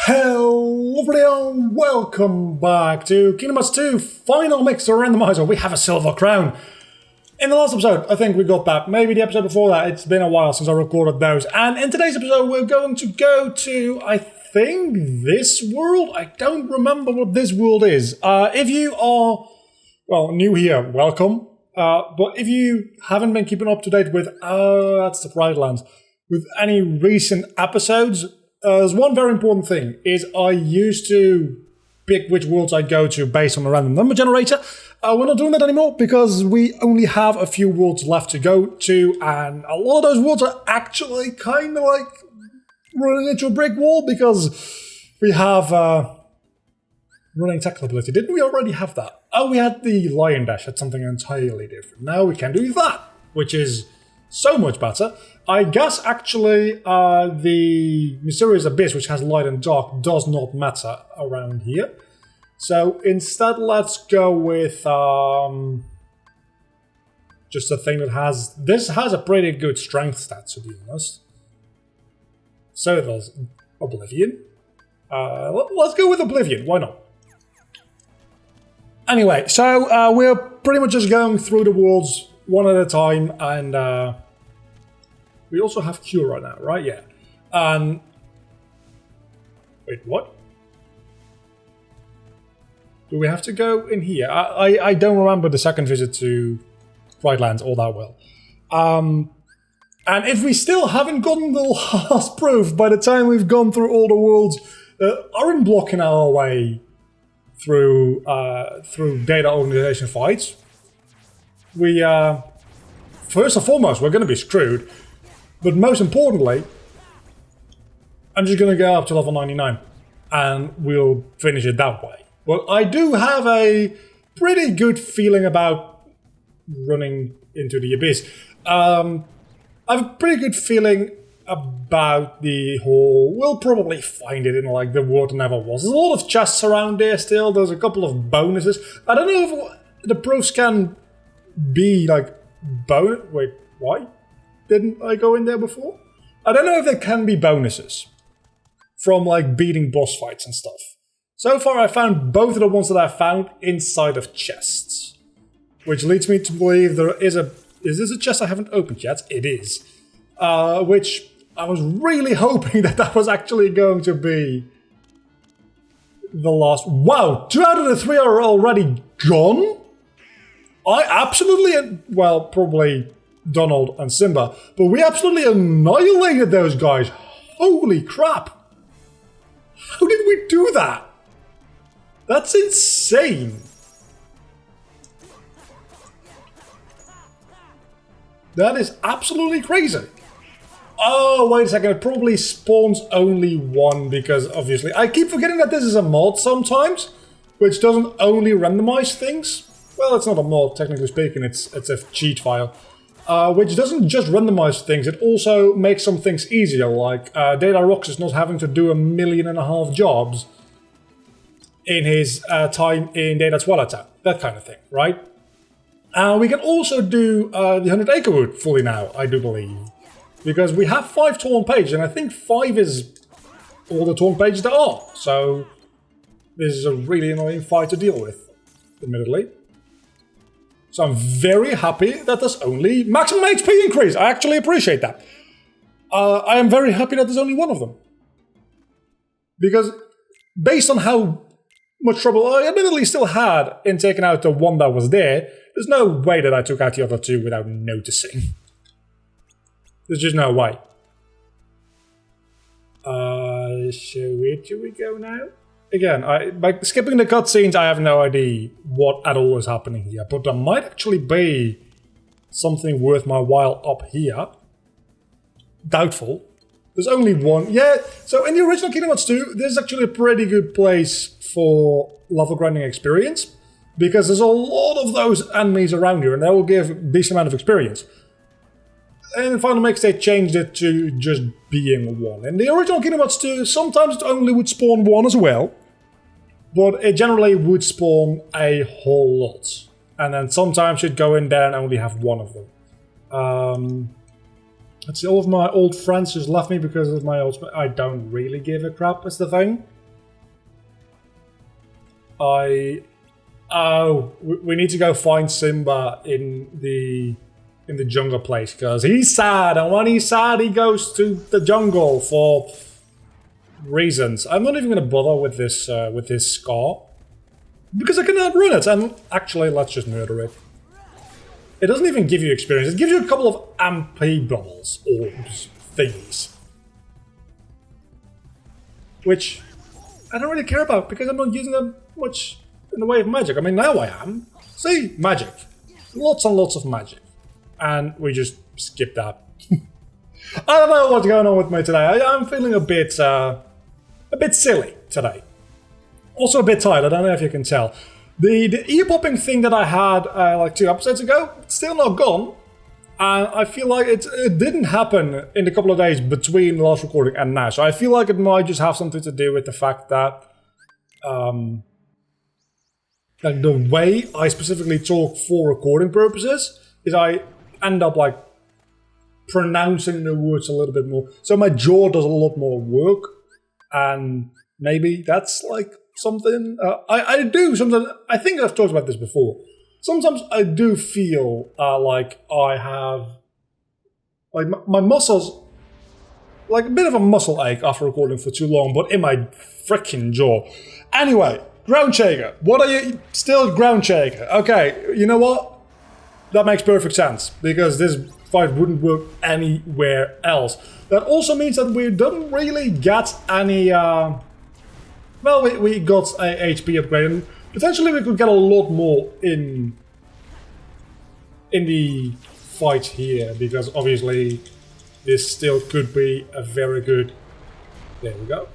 Hello everyone, welcome back to Kingdom Hearts 2 Final Mix or Randomizer. We have a silver crown. In the last episode, I think we got that. Maybe the episode before that, it's been a while since I recorded those. And in today's episode, we're going to go to, I think, this world? I don't remember what this world is. If you are, well, new here, welcome. But if you haven't been keeping up to date with, that's the Pride Lands, with any recent episodes, there's one very important thing, is I used to pick which worlds I go to based on a random number generator. We're not doing that anymore because we only have a few worlds left to go to, and a lot of those worlds are actually kind of like running into a brick wall because we have running tackle ability. Didn't we already have that? Oh, we had the Lion Dash. That's something entirely different. Now we can do that, which is so much better. I guess actually the Mysterious Abyss, which has light and dark, does not matter around here. So instead, let's go with just a thing that has... This has a pretty good strength stat, to be honest. So does Oblivion. Let's go with Oblivion, why not? Anyway, so we're pretty much just going through the worlds one at a time, and we also have Cure right now, right? Yeah. Wait, what? Do we have to go in here? I don't remember the second visit to Pride Lands all that well. And if we still haven't gotten the last proof by the time we've gone through all the worlds that aren't blocking our way through data organization fights, we first and foremost, we're going to be screwed. But most importantly, I'm just going to go up to level 99 and we'll finish it that way. Well, I do have a pretty good feeling about running into the abyss. I have a pretty good feeling about the whole... We'll probably find it in like the world never was. There's a lot of chests around there still. There's a couple of bonuses. I don't know if the proofs can be like bonus... Wait, why? Didn't I go in there before? I don't know if there can be bonuses from like beating boss fights and stuff. So far I found both of the ones that I found inside of chests. Which leads me to believe there is a... Is this a chest I haven't opened yet? It is. Which I was really hoping that was actually going to be the last... Wow! 2 out of the 3 are already gone? I absolutely... Well, probably... Donald and Simba, but we absolutely annihilated those guys. Holy crap. How did we do that? That's insane. That is absolutely crazy. Oh, wait a second. It probably spawns only one because obviously... I keep forgetting that this is a mod sometimes, which doesn't only randomize things. Well, it's not a mod, technically speaking. It's a cheat file. Which doesn't just randomize things, it also makes some things easier, like Data Roxas not having to do 1.5 million jobs in his time in Data Twilight Town, that kind of thing, right? We can also do the 100 Acre Wood fully now, I do believe, because we have 5 torn pages, and I think 5 is all the torn pages there are, so this is a really annoying fight to deal with, admittedly. So I'm very happy that there's only maximum HP increase. I actually appreciate that. I am very happy that there's only one of them. Because based on how much trouble I admittedly still had in taking out the one that was there, there's no way that I took out the other 2 without noticing. There's just no way. So where do we go now? Again, by skipping the cutscenes, I have no idea what at all is happening here, but there might actually be something worth my while up here. Doubtful. There's only one. Yeah, so in the original Kingdom Hearts 2, this is actually a pretty good place for level grinding experience, because there's a lot of those enemies around here, and they will give a decent amount of experience. And in Final Mix, they changed it to just being 1. In the original Kingdom Hearts 2, sometimes it only would spawn 1 as well. But it generally would spawn a whole lot. And then sometimes you'd go in there and only have 1 of them. Let's see, all of my old friends just left me because of my old... I don't really give a crap, is the thing. we need to go find Simba in the jungle place because he's sad, and when he's sad, he goes to the jungle for reasons. I'm not even going to bother with this scar because I can outrun it. And actually, let's just murder it. It doesn't even give you experience. It gives you a couple of MP bubbles, orbs, things, which I don't really care about because I'm not using them much in the way of magic. I mean, now I am. See, magic, lots and lots of magic, and we just skip that. I don't know what's going on with me today. I'm feeling a bit silly today. Also a bit tired. I don't know if you can tell. The ear popping thing that I had like 2 episodes ago, it's still not gone. And I feel like it didn't happen in the couple of days between the last recording and now. So I feel like it might just have something to do with the fact that like the way I specifically talk for recording purposes is I end up like pronouncing the words a little bit more. So my jaw does a lot more work, and maybe that's like something I do sometimes. I think I've talked about this before. Sometimes I do feel like I have like my muscles, like a bit of a muscle ache after recording for too long, but in my freaking jaw. Anyway, ground shaker. What are you still ground shaker? Okay, you know what? That makes perfect sense because this fight wouldn't work anywhere else. That also means that we don't really get any. Well, we got a HP upgrade, and potentially we could get a lot more in the fight here, because obviously this still could be a very good. There we go.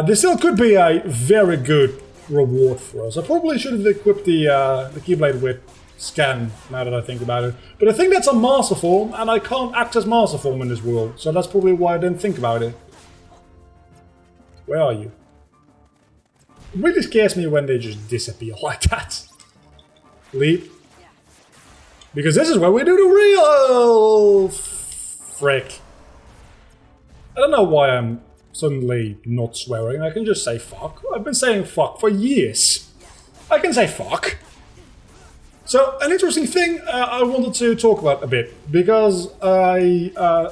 This still could be a very good reward for us. I probably should have equipped the Keyblade with Scan, now that I think about it. But I think that's a Master Form, and I can't access Master Form in this world, so that's probably why I didn't think about it. Where are you? It really scares me when they just disappear like that. Leap. Because this is where we do the real frick. I don't know why I'm suddenly not swearing. I can just say fuck. I've been saying fuck for years. I can say fuck. So, an interesting thing I wanted to talk about a bit, because I, a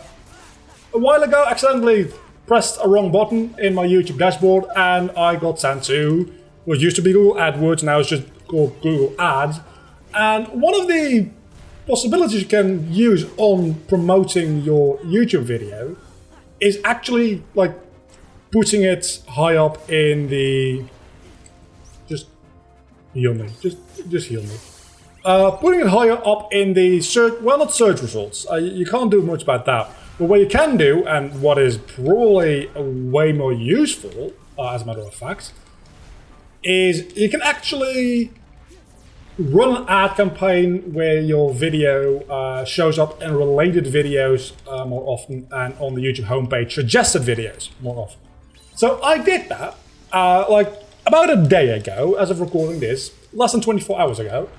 while ago, accidentally pressed a wrong button in my YouTube dashboard, and I got sent to what used to be Google AdWords, now it's just called Google Ads. And one of the possibilities you can use on promoting your YouTube video is actually like putting it high up in the... Just heal me. Just heal me. Putting it higher up in the search, well, not search results. You can't do much about that. But what you can do, and what is probably way more useful, as a matter of fact, is you can actually run an ad campaign where your video shows up in related videos more often, and on the YouTube homepage, suggested videos more often. So I did that like about a day ago, as of recording this, less than 24 hours ago,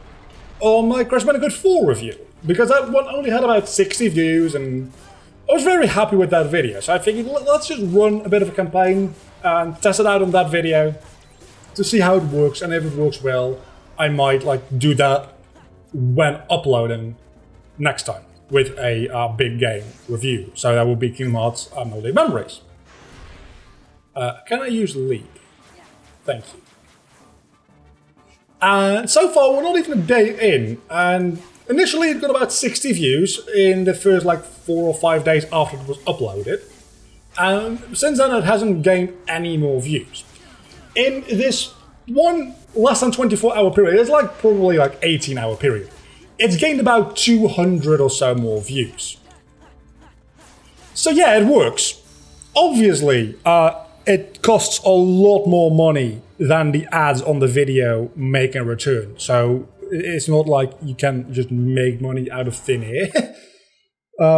on my Crash Bandicoot 4 review, because that one only had about 60 views, and I was very happy with that video. So I figured, let's just run a bit of a campaign and test it out on that video to see how it works, and if it works well, I might like do that when uploading next time with a big game review. So that will be Kingdom Hearts Untitled Memories. Can I use Leap? Thank you. And so far, we're not even a day in, and initially it got about 60 views in the first like 4 or 5 days after it was uploaded, and since then it hasn't gained any more views. In this one less than 24-hour period, it's like probably like 18-hour period, it's gained about 200 or so more views. So yeah, it works. Obviously, it costs a lot more money than the ads on the video make a return. So it's not like you can just make money out of thin air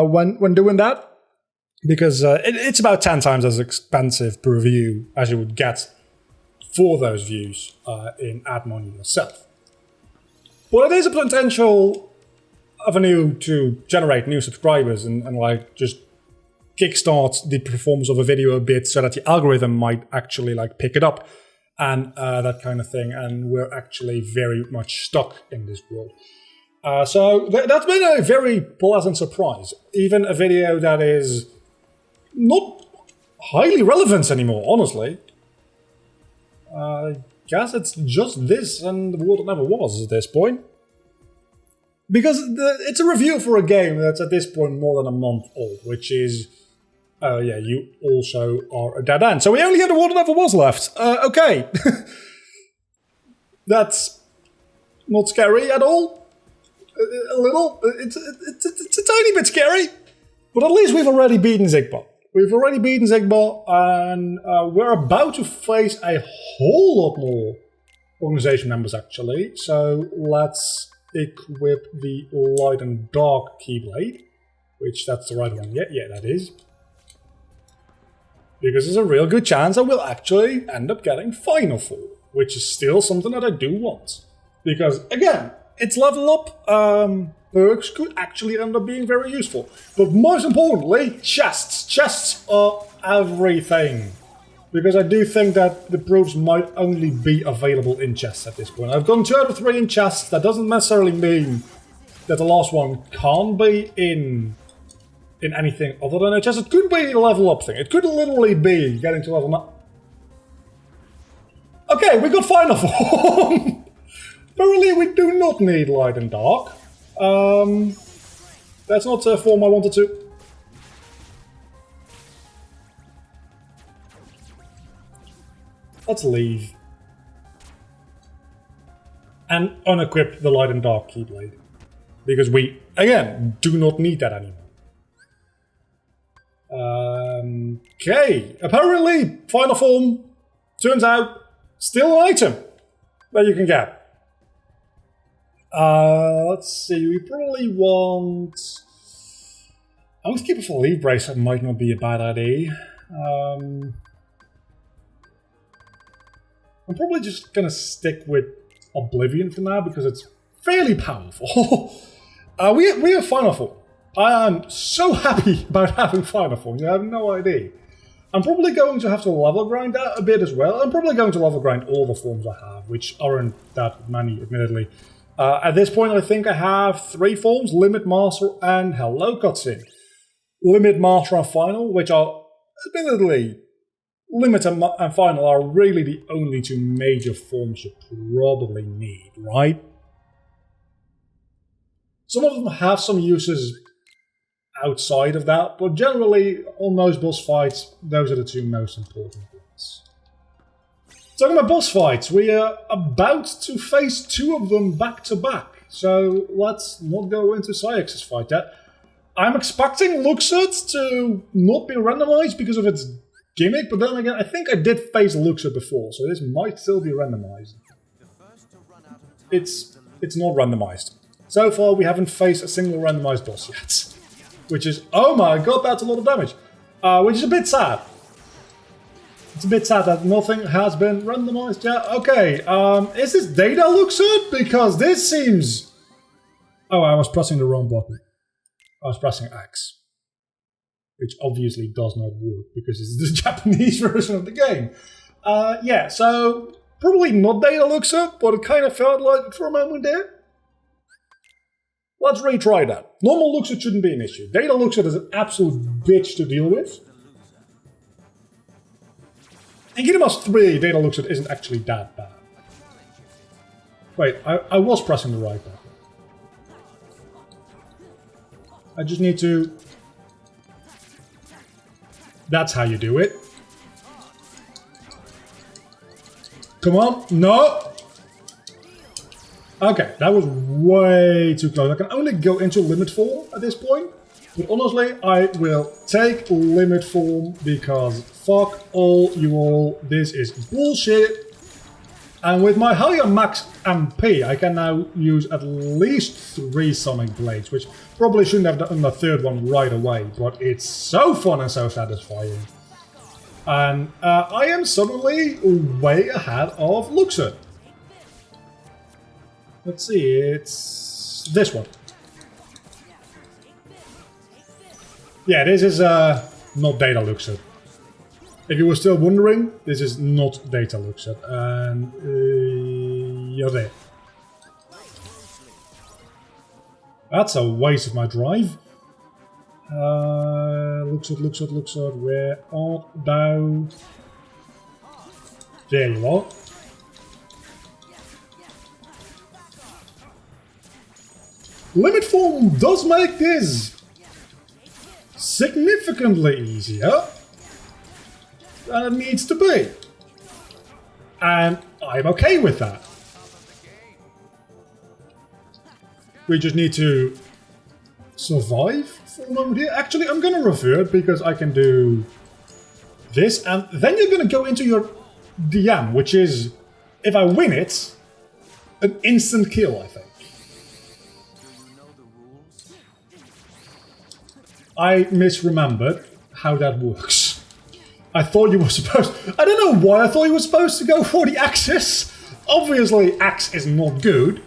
when doing that, because it's about 10 times as expensive per view as you would get for those views in ad money yourself. But it is a potential avenue to generate new subscribers and like just kickstart the performance of a video a bit so that the algorithm might actually like pick it up and that kind of thing, and we're actually very much stuck in this world. So that's been a very pleasant surprise. Even a video that is not highly relevant anymore, honestly. I guess it's just this and the world that never was at this point. Because it's a review for a game that's at this point more than a month old, which is... yeah, you also are a dead end. So we only have the world that never was left. Okay. That's not scary at all. A little. It's a tiny bit scary. But at least we've already beaten Zigbar. We've already beaten Zigbar, and we're about to face a whole lot more organization members, actually. So let's equip the light and dark keyblade, which that's the right one. Yeah, that is. Because there's a real good chance I will actually end up getting Final Form, which is still something that I do want. Because, again, its level up perks could actually end up being very useful. But most importantly, chests. Chests are everything. Because I do think that the proofs might only be available in chests at this point. I've gone 2 out of 3 in chests. That doesn't necessarily mean that the last one can't be in anything other than a chest. It could be a level up thing. It could literally be getting to level 9. Okay, we got Final Form. Apparently we do not need light and dark. That's not a form I wanted to. Let's leave. And unequip the light and dark keyblade. Because we, again, do not need that anymore. Okay, apparently Final Form turns out still an item that you can get. Let's see, we probably want... I would keep it for Leaf Bracelet, might not be a bad idea. I'm probably just gonna stick with Oblivion for now because it's fairly powerful. we have Final Form. I am so happy about having Final Form, you have no idea. I'm probably going to have to level grind that a bit as well. I'm probably going to level grind all the forms I have, which aren't that many, admittedly. At this point, I think I have 3 forms, Limit, Master, and Hello Cutscene. Limit, Master, and Final, which are, admittedly, Limit and Final are really the only 2 major forms you probably need, right? Some of them have some uses outside of that, but generally, on most boss fights, those are the 2 most important ones. Talking about boss fights, we are about to face 2 of them back to back, so let's not go into Syx's fight yet. I'm expecting Luxord to not be randomized because of its gimmick, but then again, I think I did face Luxord before, so this might still be randomized. It's not randomized. So far, we haven't faced a single randomized boss yet. Which is, oh my god, that's a lot of damage. Which is a bit sad. It's a bit sad that nothing has been randomized yet. Okay, is this data Luxord? Because this seems... Oh, I was pressing the wrong button. I was pressing X. Which obviously does not work, because it's the Japanese version of the game. Yeah, so probably not data Luxord, but it kind of felt like it for a moment there. Let's retry that. Normal Luxord shouldn't be an issue. Data Luxord is an absolute bitch to deal with. In Kingdom Hearts 3, Data Luxord isn't actually that bad. Wait, I was pressing the right button. I just need to... That's how you do it. Come on, no! Okay, that was way too close. I can only go into limit form at this point. But honestly, I will take limit form because fuck all you all. This is bullshit. And with my higher max MP, I can now use at least 3 Sonic Blades, which probably shouldn't have done the 3rd one right away, but it's so fun and so satisfying. And I am suddenly way ahead of Luxord. Let's see, it's this one. Yeah, this is not Data Luxord. If you were still wondering, this is not data looks at, and you're there. That's a waste of my drive. Looks at, where art thou? There you are. Limit form does make this significantly easier than it needs to be. And I'm okay with that. We just need to survive for a moment here. Actually, I'm going to revert because I can do this. And then you're going to go into your DM, which is, if I win it, an instant kill, I think. I misremembered how that works. I thought you were supposed... I don't know why I thought you were supposed to go for the axis. Obviously, axe is not good.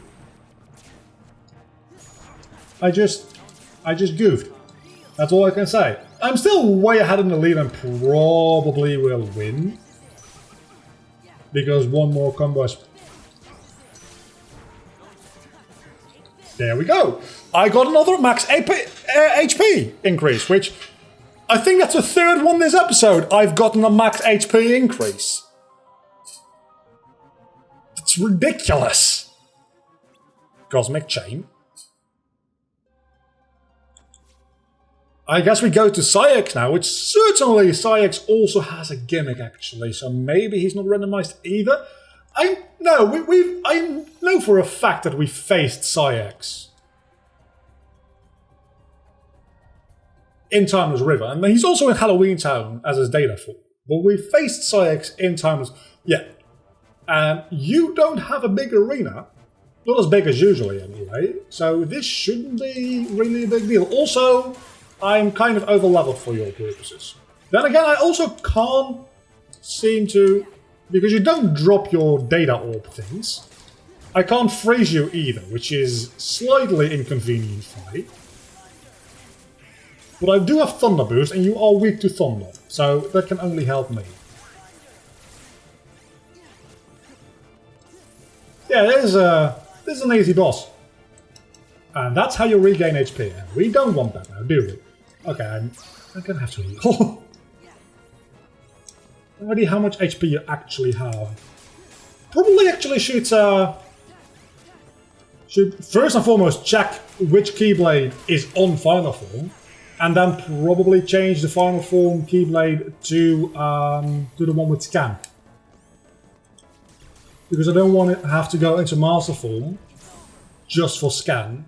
I just goofed. That's all I can say. I'm still way ahead in the lead and probably will win. Because one more combo is... There we go. I got another max HP increase, which I think that's the third one this episode. I've gotten a max HP increase. It's ridiculous. Cosmic Chain. I guess we go to Sayax now, which certainly Sayax also has a gimmick actually, so maybe he's not randomized either. I know for a fact that we faced Sayax in Timeless River, and he's also in Halloween Town as his data form. But we faced Sayax in Timeless... Yeah. And you don't have a big arena. Not as big as usually, anyway. So this shouldn't be really a big deal. Also, I'm kind of over-leveled for your purposes. Then again, I also can't seem to... Because you don't drop your data orb things. I can't freeze you either, which is slightly inconvenient for me. But I do have Thunder Boost, and you are weak to Thunder, so that can only help me. Yeah, this is an easy boss. And that's how you regain HP. We don't want that now, do we? Okay, I'm gonna have to heal. Already how much HP you actually have. Probably actually should first and foremost check which Keyblade is on Final Form. And then probably change the Final Form Keyblade to the one with Scan. Because I don't want to have to go into Master Form just for Scan,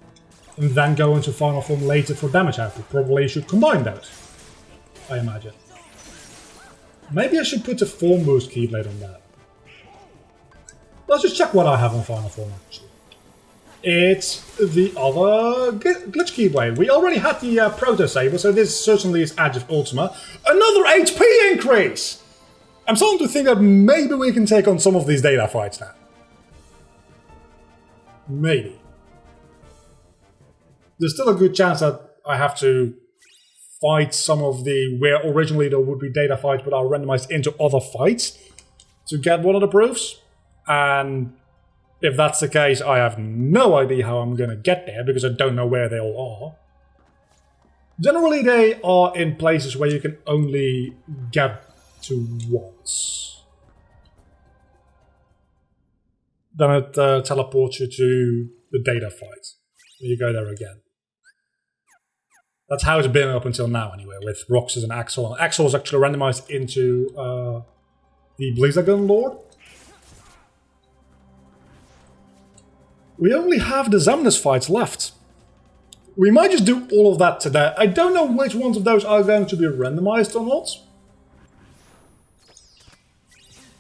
and then go into Final Form later for damage output. Probably you should combine those, I imagine. Maybe I should put a Form Boost Keyblade on that. Let's just check what I have on Final Form actually. It's the other Glitch Keyblade. We already had the Proto Saber, so this certainly is Edge of Ultima. Another HP increase! I'm starting to think that maybe we can take on some of these data fights now. Maybe. There's still a good chance that I have to fight some of the... where originally there would be data fights but are randomized into other fights to get one of the proofs. And if that's the case, I have no idea how I'm going to get there because I don't know where they all are. Generally, they are in places where you can only get to once. Then it teleports you to the data fight. You go there again. That's how it's been up until now, anyway, with Roxas and Axel. And Axel is actually randomized into the Blizzagun Lord. We only have the Xemnas fights left. We might just do all of that today. I don't know which ones of those are going to be randomized or not.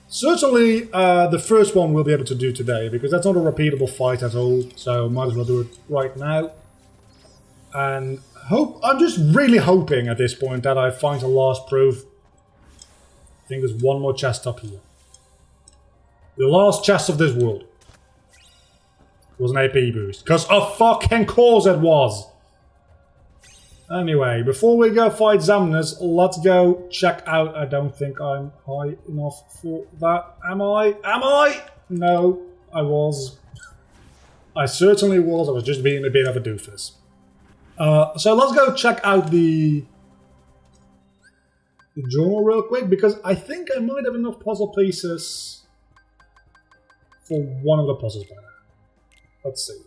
Certainly, the first one we'll be able to do today, because that's not a repeatable fight at all, so might as well do it right now. And I'm just really hoping at this point that I find the last proof. I think there's one more chest up here. The last chest of this world was an AP boost. Because of fucking course it was! Anyway, before we go fight Zamnas, let's go check out. I don't think I'm high enough for that. Am I? Am I? No, I was. I certainly was. I was just being a bit of a doofus. So let's go check out the journal real quick, because I think I might have enough puzzle pieces for one of the puzzles by now. Let's see.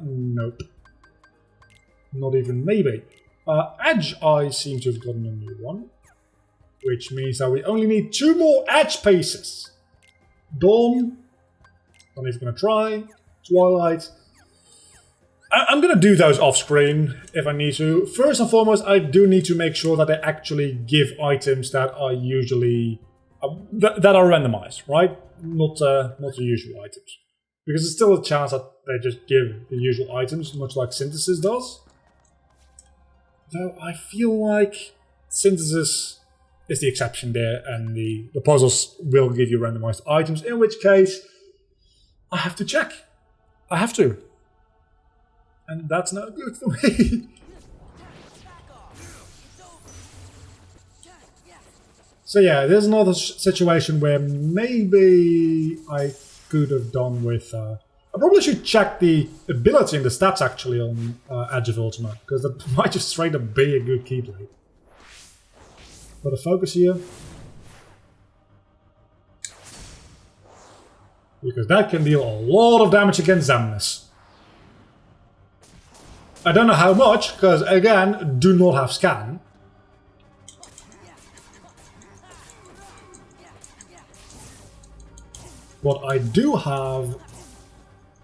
Nope. Not even maybe. Edge, I seem to have gotten a new one, which means that we only need 2 more edge pieces. Dawn, not even going to try. Twilight. I'm going to do those off screen if I need to. First and foremost, I do need to make sure that they actually give items that are usually that are randomized, right? Not the usual items, because there's still a chance that they just give the usual items, much like Synthesis does. Though I feel like Synthesis is the exception there, and the puzzles will give you randomized items, in which case I have to check. I have to. And that's not good for me. So yeah, there's another situation where maybe I could have done with... I probably should check the ability and the stats actually on Edge of Ultima, because that might just straight up be a good keyblade. Got a focus here. Because that can deal a lot of damage against Zamnas. I don't know how much, because again, do not have scan. What I do have,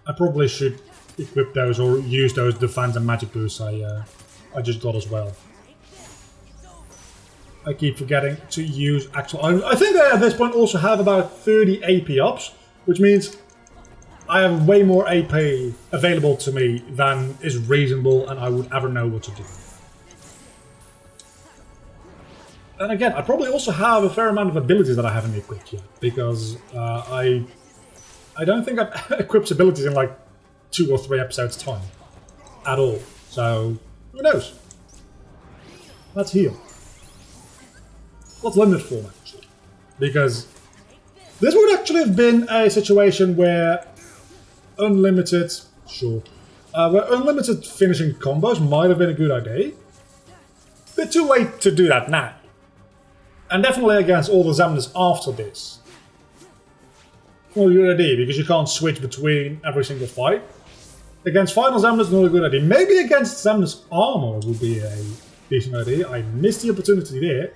I probably should equip those or use those defense and magic boosts I just got as well. I keep forgetting to use actual items. I think I at this point also have about 30 AP ups, which means I have way more AP available to me than is reasonable and I would ever know what to do. And again, I probably also have a fair amount of abilities that I haven't equipped yet, because I don't think I've equipped abilities in like 2 or 3 episodes time at all. So who knows? Let's heal. Let's limit form actually, because this would actually have been a situation where unlimited, sure, where unlimited finishing combos might have been a good idea. Bit too late to do that now. And definitely against all the Zamnas after this. Not a good idea, because you can't switch between every single fight. Against final Zamnas, not a good idea. Maybe against Zamnas armor would be a decent idea. I missed the opportunity there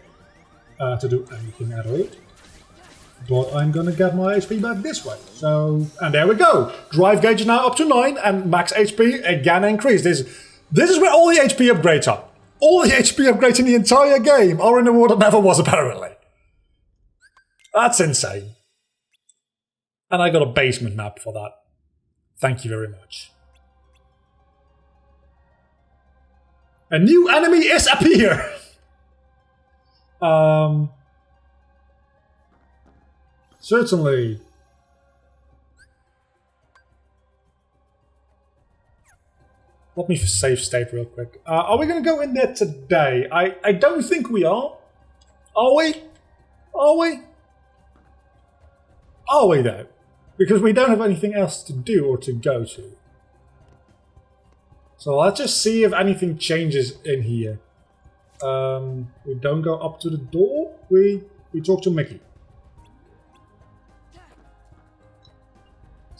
to do anything at all. But I'm gonna get my HP back this way. So, and there we go. Drive gauge is now up to 9, and max HP again increased. This is where all the HP upgrades are. All the HP upgrades in the entire game are in the world that never was, apparently. That's insane. And I got a basement map for that. Thank you very much. A new enemy is appear! Certainly. Let me save state real quick. Are we going to go in there today? I don't think we are. Are we? Are we? Are we though? Because we don't have anything else to do or to go to. So let's just see if anything changes in here. We don't go up to the door. We talk to Mickey.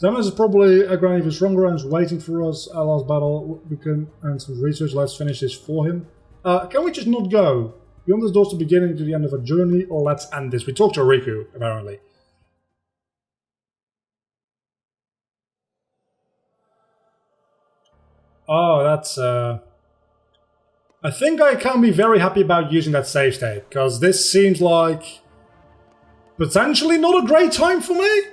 Zamnas is probably a grand even stronger and is waiting for us. Our last battle, we can earn some research. Let's finish this for him. Can we just not go? Beyond this door's the beginning to the end of a journey, or let's end this. We talked to Riku, apparently. Oh, that's... I think I can be very happy about using that save state, because this seems like potentially not a great time for me.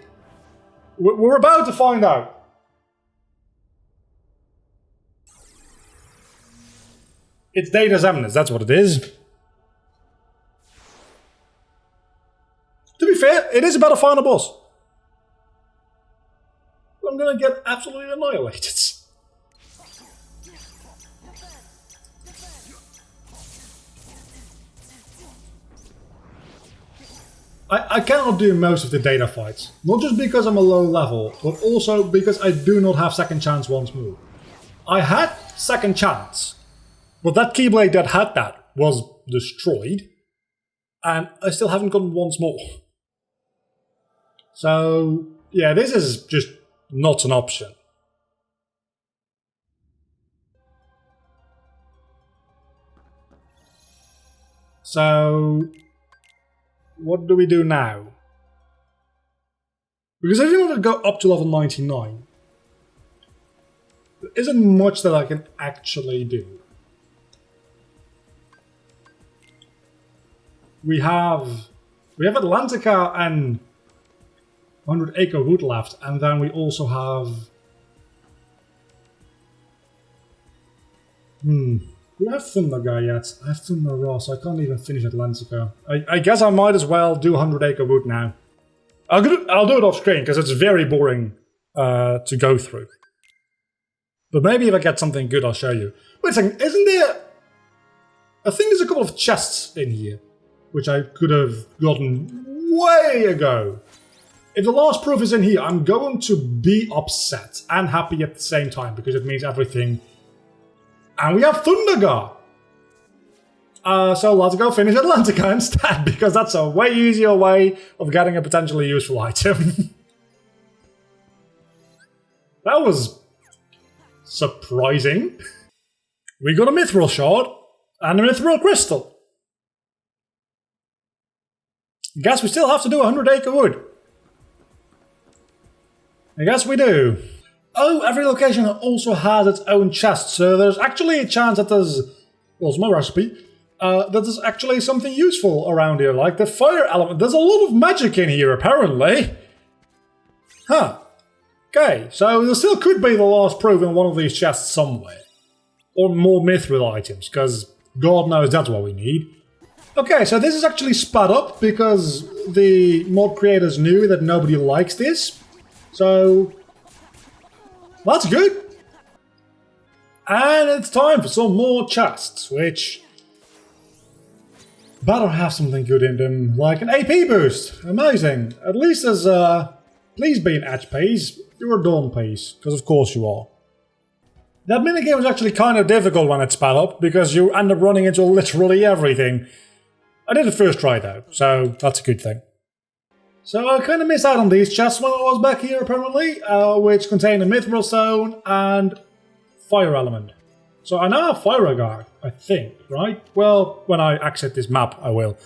We're about to find out. It's Data Zamnas, that's what it is. To be fair, it is about a final boss. I'm gonna get absolutely annihilated. I cannot do most of the data fights. Not just because I'm a low level, but also because I do not have second chance once more. I had second chance, but that Keyblade that had that was destroyed, and I still haven't gotten once more. So, yeah, this is just not an option. So, what do we do now? Because if you want to go up to level 99, there isn't much that I can actually do. We have Atlantica and 100 Acre Wood left, and then we also have... Do I have Thunder Guy yet? I have Thunder Ross, I can't even finish Atlantica. I guess I might as well do 100 Acre Wood now. I'll do it off screen, because it's very boring to go through. But maybe if I get something good, I'll show you. Wait a second, isn't there... I think there's a couple of chests in here, which I could have gotten way ago. If the last proof is in here, I'm going to be upset and happy at the same time, because it means everything... And we have Thundergar! So let's go finish Atlantica instead, because that's a way easier way of getting a potentially useful item. That was... surprising. We got a Mithril Shard and a Mithril Crystal. Guess we still have to do 100 Acre Wood. I guess we do. Oh, every location also has its own chest, so there's actually a chance that there's... Well, it's my recipe. That there's actually something useful around here, like the fire element. There's a lot of magic in here, apparently. Huh. Okay, so there still could be the last proof in one of these chests somewhere. Or more mithril items, because God knows that's what we need. Okay, so this is actually sped up because the mod creators knew that nobody likes this. So, that's good. And it's time for some more chests, which better have something good in them, like an AP boost. Amazing. At least there's, please be an HPs. You're a Dawn piece, because of course you are. That minigame was actually kind of difficult when it sped up, because you end up running into literally everything. I did it first try though, so that's a good thing. So I kind of missed out on these chests when I was back here apparently, which contain a Mithril Stone and Fire Element. So I now have Fire Guard, I think, right? Well, when I exit this map, I will.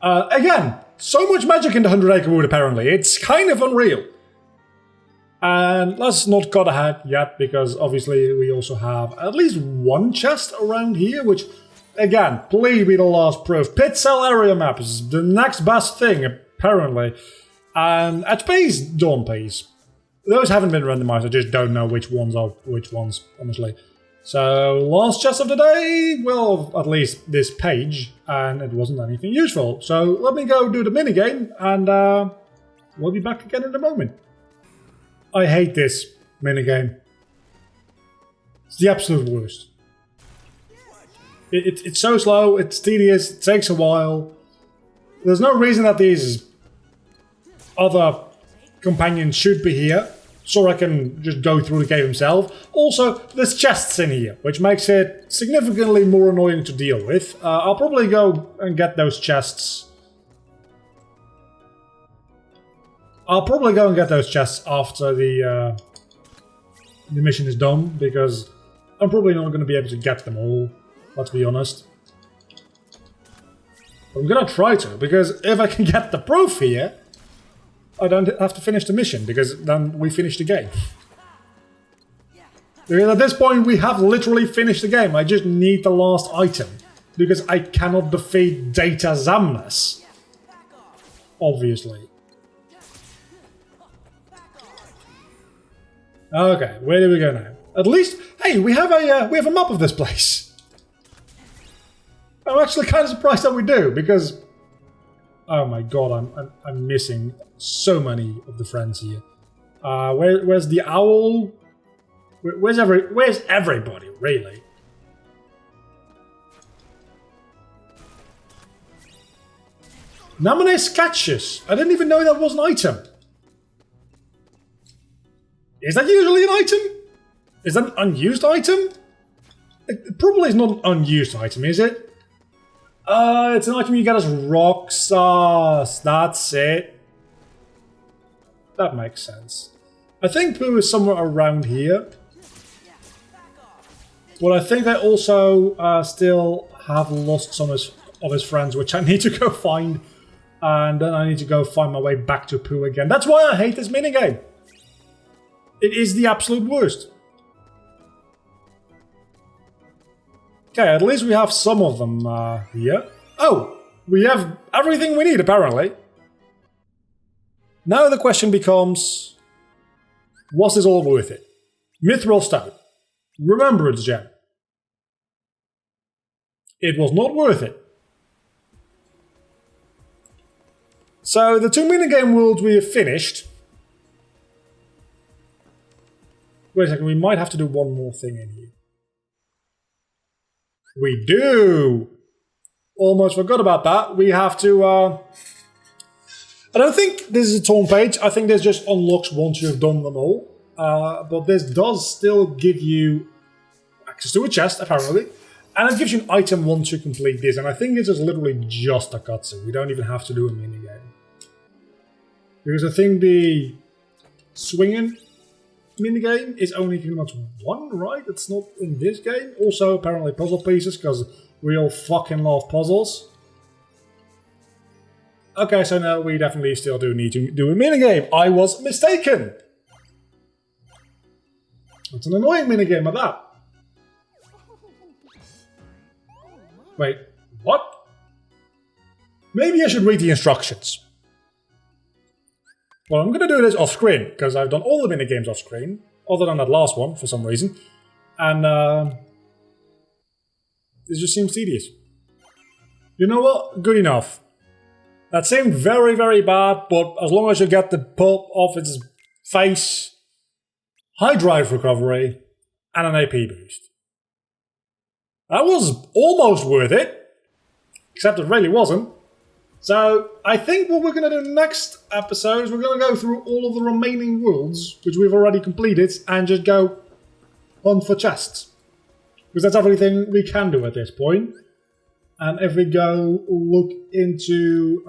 Again, so much magic in the 100 Acre Wood apparently, it's kind of unreal. And let's not cut ahead yet, because obviously we also have at least one chest around here, which, again, please be the last proof. Pit cell area map is the next best thing, apparently. And HPs, Dawn Ps. Those haven't been randomized, I just don't know which ones are which ones, honestly. So, last chest of the day, well, at least this page, and it wasn't anything useful. So, let me go do the minigame, and we'll be back again in a moment. I hate this minigame. It's the absolute worst. It's so slow, it's tedious, it takes a while. There's no reason that these other companions should be here. Sora can just go through the cave himself. Also, there's chests in here, which makes it significantly more annoying to deal with. I'll probably go and get those chests. I'll probably go and get those chests after the mission is done, because I'm probably not going to be able to get them all, let's be honest. But I'm going to try to, because if I can get the proof here, I don't have to finish the mission, because then we finish the game. Because at this point we have literally finished the game, I just need the last item, because I cannot defeat Data Zamnus. Obviously. Okay, where do we go now? At least, hey, we have a map of this place. I'm actually kind of surprised that we do, because oh my god, I'm missing so many of the friends here. Where's the owl? Where's everybody really? Nominate sketches. I didn't even know that was an item. Is that usually an item? Is that an unused item? It probably is not an unused item, is it? It's an item you get as rock sauce. That's it. That makes sense. I think Pooh is somewhere around here. Well, I think I also still have lost some of his friends, which I need to go find. And then I need to go find my way back to Pooh again. That's why I hate this minigame. It is the absolute worst. Okay, at least we have some of them here. Oh, we have everything we need, apparently. Now the question becomes, was this all worth it? Mithril Stone. Remembrance Gem. It was not worth it. So the 2 minigame worlds we have finished. Wait a second, we might have to do one more thing in here. We do! Almost forgot about that. We have to... I don't think this is a torn page. I think this just unlocks once you've done them all. But this does still give you access to a chest, apparently. And it gives you an item once you complete this. And I think this is literally just a cutscene. We don't even have to do a minigame. Because I think the swinging minigame is only pretty much one, right? It's not in this game. Also, apparently puzzle pieces, because we all fucking love puzzles. Okay, so now we definitely still do need to do a minigame. I was mistaken. It's an annoying minigame at that. Wait, what? Maybe I should read the instructions. Well, I'm going to do this off screen, because I've done all the minigames off screen, other than that last one, for some reason. And this just seems tedious. You know what? Good enough. That seemed very, very bad, but as long as you get the pulp off its face, high drive recovery, and an AP boost. That was almost worth it, except it really wasn't. So, I think what we're going to do next episode is we're going to go through all of the remaining worlds, which we've already completed, and just go hunt for chests. Because that's everything we can do at this point. And if we go look into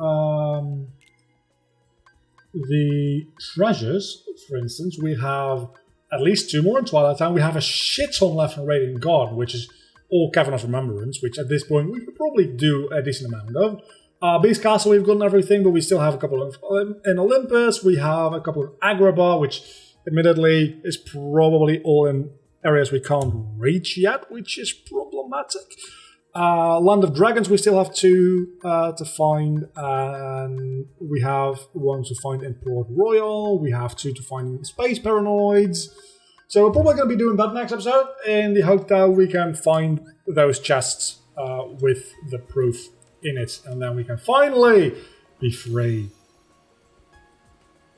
the treasures, for instance, we have at least 2 more in Twilight Town. We have a shit ton left in Radiant Garden, which is all Cavernous Remembrance, which at this point we could probably do a decent amount of. Beast Castle, we've gotten everything, but we still have a couple of in Olympus. We have a couple of Agrabah, which admittedly is probably all in areas we can't reach yet, which is problematic. Land of Dragons we still have to find, and we have 1 to find in Port Royal. We have 2 to find in Space Paranoids. So we're probably going to be doing that next episode in the hope that we can find those chests with the proof in it, and then we can finally be free.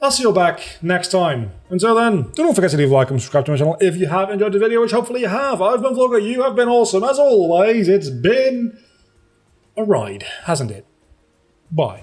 I'll see you back next time. Until then, do not forget to leave a like and subscribe to my channel if you have enjoyed the video, which hopefully you have. I've been Vlogger, you have been awesome. As always, it's been a ride, hasn't it? Bye.